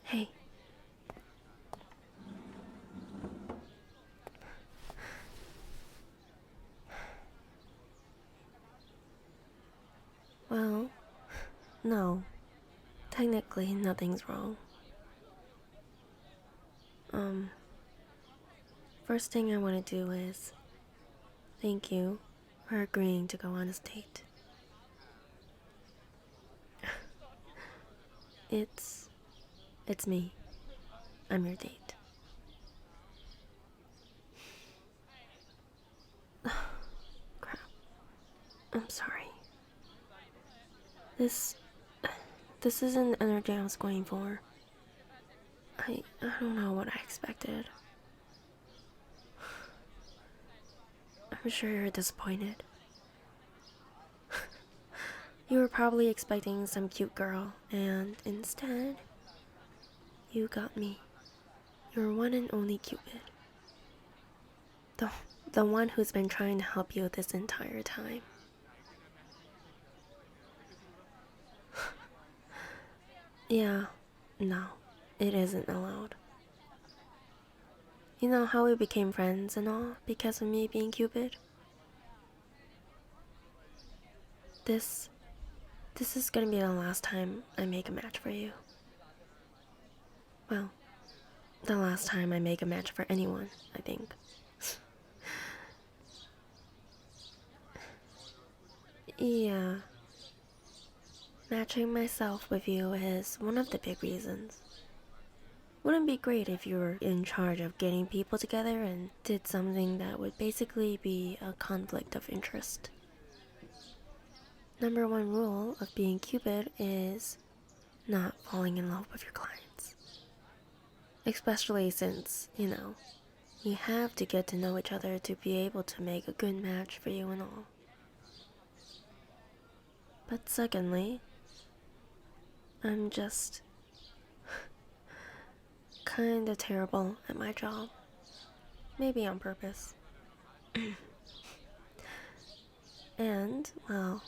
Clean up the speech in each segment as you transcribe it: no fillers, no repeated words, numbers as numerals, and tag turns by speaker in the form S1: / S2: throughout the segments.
S1: Hey. Well, no. Technically, nothing's wrong. First thing I want to do is thank you for agreeing to go on this date. It's me. I'm your date. Crap. I'm sorry. This isn't the energy I was going for. I don't know what I expected. I'm sure you're disappointed. You were probably expecting some cute girl, and instead, you got me. Your one and only Cupid. The one who's been trying to help you this entire time. Yeah, no, it isn't allowed. You know how we became friends and all because of me being Cupid? This is gonna be the last time I make a match for you. Well, the last time I make a match for anyone, I think. Yeah. Matching myself with you is one of the big reasons. Wouldn't it be great if you were in charge of getting people together and did something that would basically be a conflict of interest? Number one rule of being Cupid is not falling in love with your clients. Especially since, you have to get to know each other to be able to make a good match for you and all. But secondly, I'm just kinda terrible at my job. Maybe on purpose. And, well,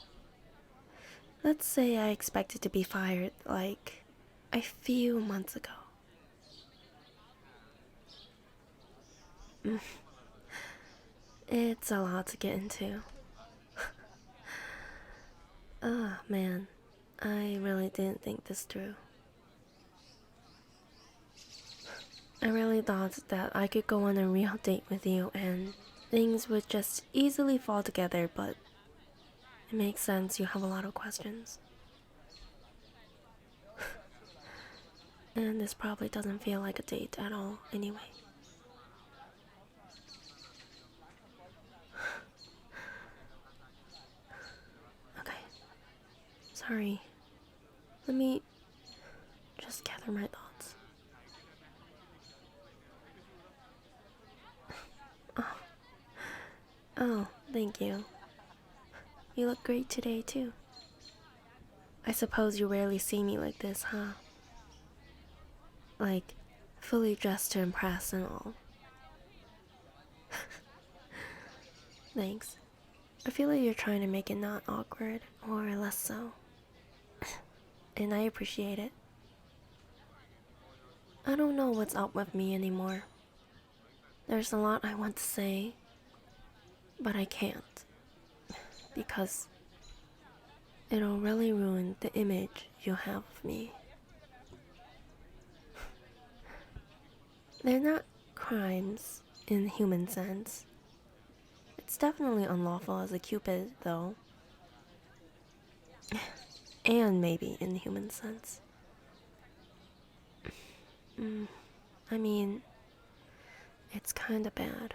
S1: let's say I expected to be fired like a few months ago. It's a lot to get into. Oh man, I really didn't think this through. I really thought that I could go on a real date with you and things would just easily fall together, but it makes sense you have a lot of questions. And this probably doesn't feel like a date at all anyway. Okay. Sorry. Let me just gather my thoughts. Oh, thank you. You look great today, too. I suppose you rarely see me like this, huh? Like, fully dressed to impress and all. Thanks. I feel like you're trying to make it not awkward, or less so. And I appreciate it. I don't know what's up with me anymore. There's a lot I want to say, but I can't. Because it'll really ruin the image you have of me. They're not crimes in human sense. It's definitely unlawful as a Cupid, though. And maybe in human sense. I mean, it's kinda bad.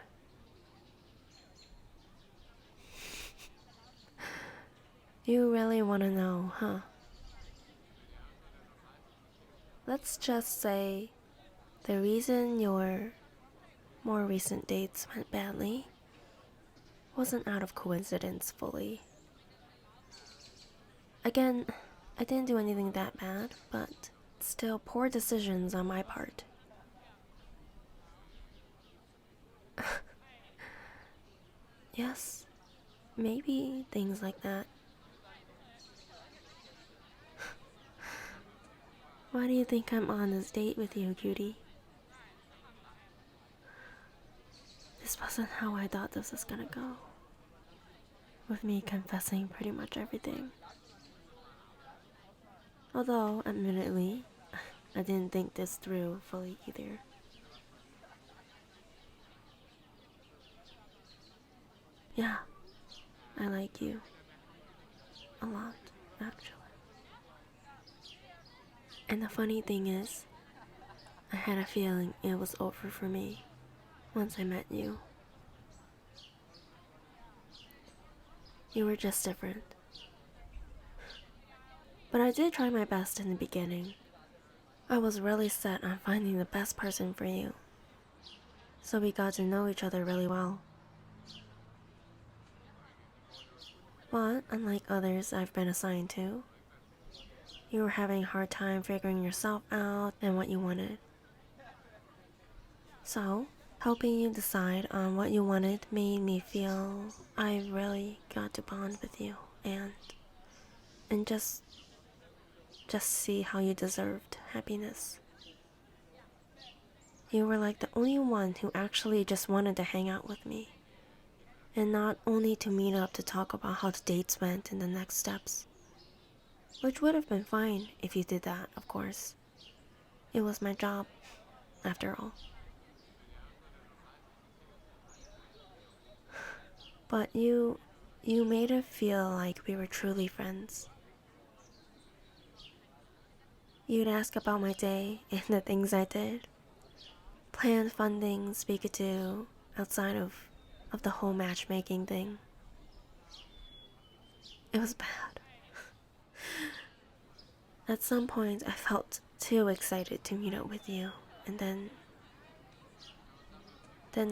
S1: You really wanna know, huh? Let's just say the reason your more recent dates went badly wasn't out of coincidence fully. Again, I didn't do anything that bad, but still poor decisions on my part. Yes, maybe things like that. Why do you think I'm on this date with you, cutie? This wasn't how I thought this was gonna go. With me confessing pretty much everything. Although, admittedly, I didn't think this through fully either. Yeah, I like you. A lot, actually. And the funny thing is, I had a feeling it was over for me once I met you. You were just different. But I did try my best in the beginning. I was really set on finding the best person for you. So we got to know each other really well. But unlike others I've been assigned to, you were having a hard time figuring yourself out and what you wanted. So, helping you decide on what you wanted made me feel I really got to bond with you and just see how you deserved happiness. You were like the only one who actually just wanted to hang out with me. And not only to meet up to talk about how the dates went and the next steps. Which would have been fine if you did that, of course. It was my job, after all. But you made it feel like we were truly friends. You'd ask about my day and the things I did. Plan fun things we could do outside of the whole matchmaking thing. It was bad. At some point, I felt too excited to meet up with you, and then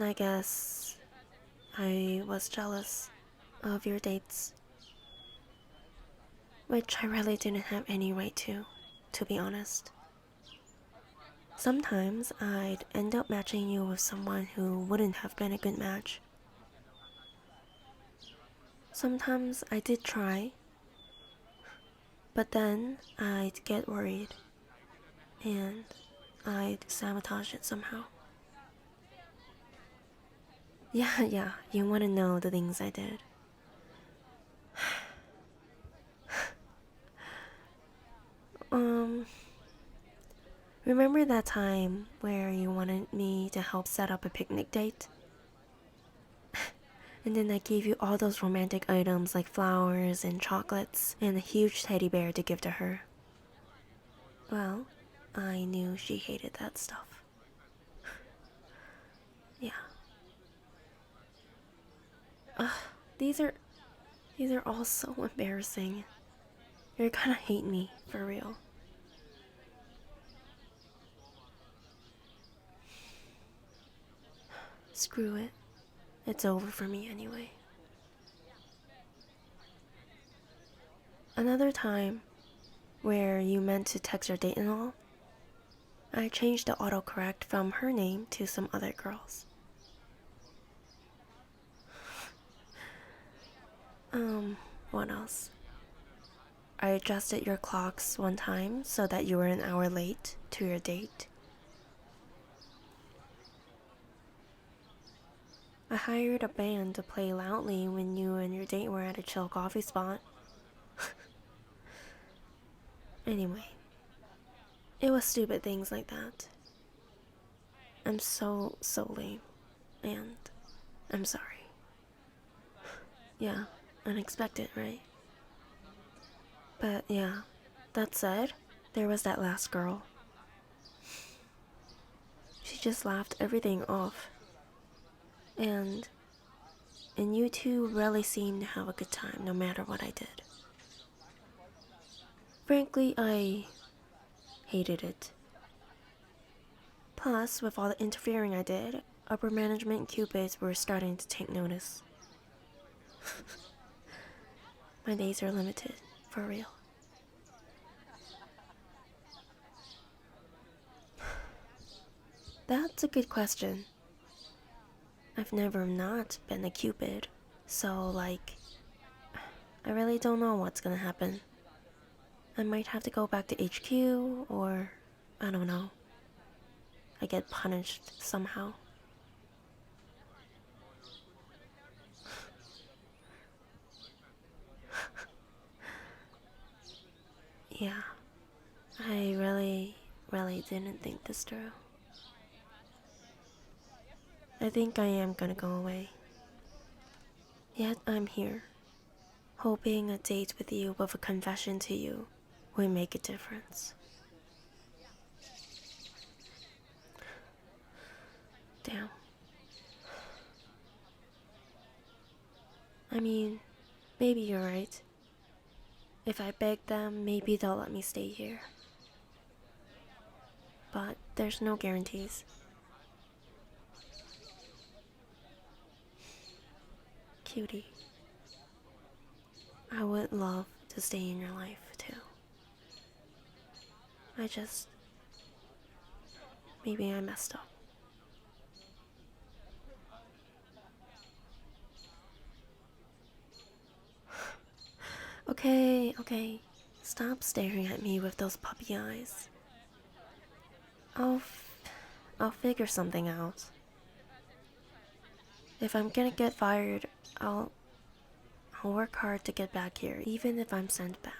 S1: I guess I was jealous of your dates. Which I really didn't have any right to be honest. Sometimes I'd end up matching you with someone who wouldn't have been a good match. Sometimes I did try, but then I'd get worried and I'd sabotage it somehow. Yeah, you want to know the things I did. Remember that time where you wanted me to help set up a picnic date? And then I gave you all those romantic items like flowers and chocolates and a huge teddy bear to give to her. Well, I knew she hated that stuff. Yeah. These are all so embarrassing. You're gonna hate me, for real. Screw it. It's over for me anyway. Another time, where you meant to text your date and all, I changed the autocorrect from her name to some other girl's. What else? I adjusted your clocks one time so that you were an hour late to your date. I hired a band to play loudly when you and your date were at a chill coffee spot. Anyway, it was stupid things like that. I'm so lame, and I'm sorry. Yeah, unexpected, right? But yeah, that said, there was that last girl. She just laughed everything off. And you two really seemed to have a good time no matter what I did. Frankly, I hated it. Plus, with all the interfering I did, upper management Cupids were starting to take notice. My days are limited, for real. That's a good question. I've never not been a Cupid, so I really don't know what's gonna happen. I might have to go back to HQ, or I don't know. I get punished somehow. Yeah, I really didn't think this through. I think I am gonna go away. Yet I'm here, hoping a date with you with a confession to you will make a difference. Damn. I mean, maybe you're right. If I beg them, maybe they'll let me stay here. But there's no guarantees. Cutie, I would love to stay in your life too. Maybe I messed up. Okay. Stop staring at me with those puppy eyes. I'll figure something out. If I'm gonna get fired, I'll work hard to get back here, even if I'm sent back.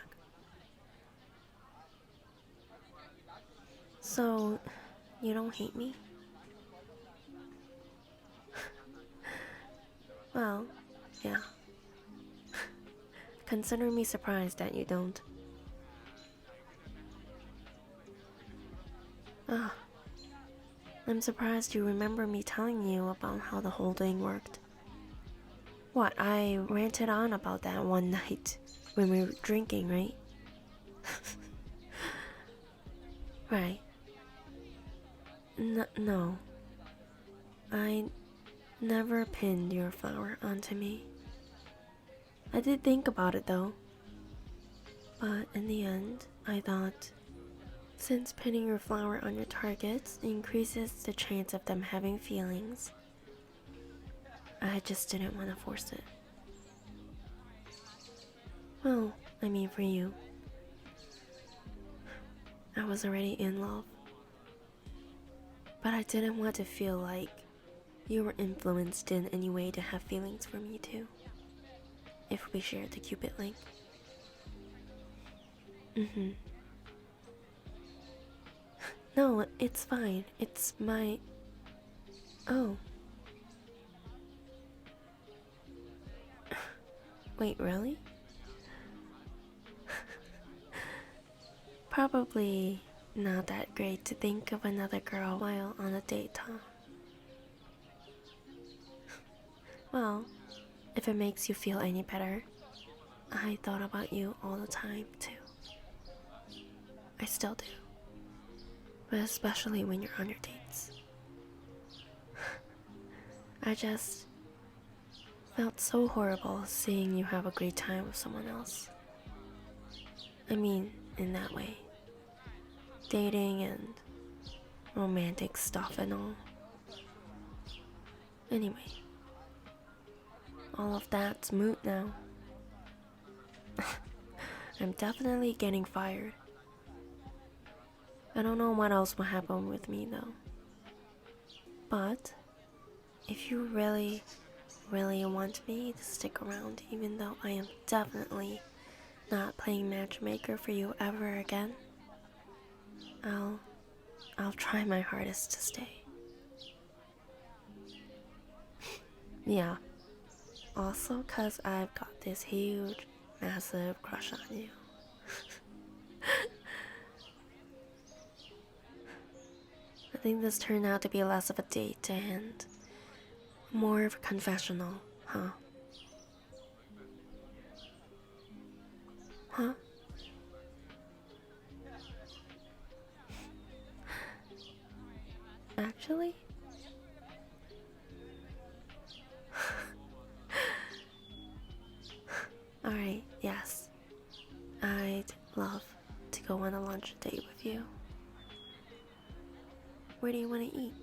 S1: So, you don't hate me? Well, yeah. Consider me surprised that you don't. Ah, I'm surprised you remember me telling you about how the whole thing worked. What, I ranted on about that one night when we were drinking, right? Right. No. I never pinned your flower onto me. I did think about it though. But in the end, I thought, since pinning your flower on your targets increases the chance of them having feelings, I just didn't want to force it. Well, I mean for you. I was already in love. But I didn't want to feel like you were influenced in any way to have feelings for me too, if we shared the Cupid link. No, it's fine. It's my... Oh. Wait, really? Probably not that great to think of another girl while on a date, huh? Well, if it makes you feel any better, I thought about you all the time too. I still do. But especially when you're on your dates. I just felt so horrible seeing you have a great time with someone else. I mean, in that way. Dating and romantic stuff and all. Anyway, all of that's moot now. I'm definitely getting fired. I don't know what else will happen with me though. But if you really want me to stick around, even though I am definitely not playing matchmaker for you ever again, I'll try my hardest to stay. Yeah. Also, cause I've got this huge, massive crush on you. I think this turned out to be less of a date and more of a confessional, huh? Huh? Actually? Alright, yes. I'd love to go on a lunch date with you. Where do you want to eat?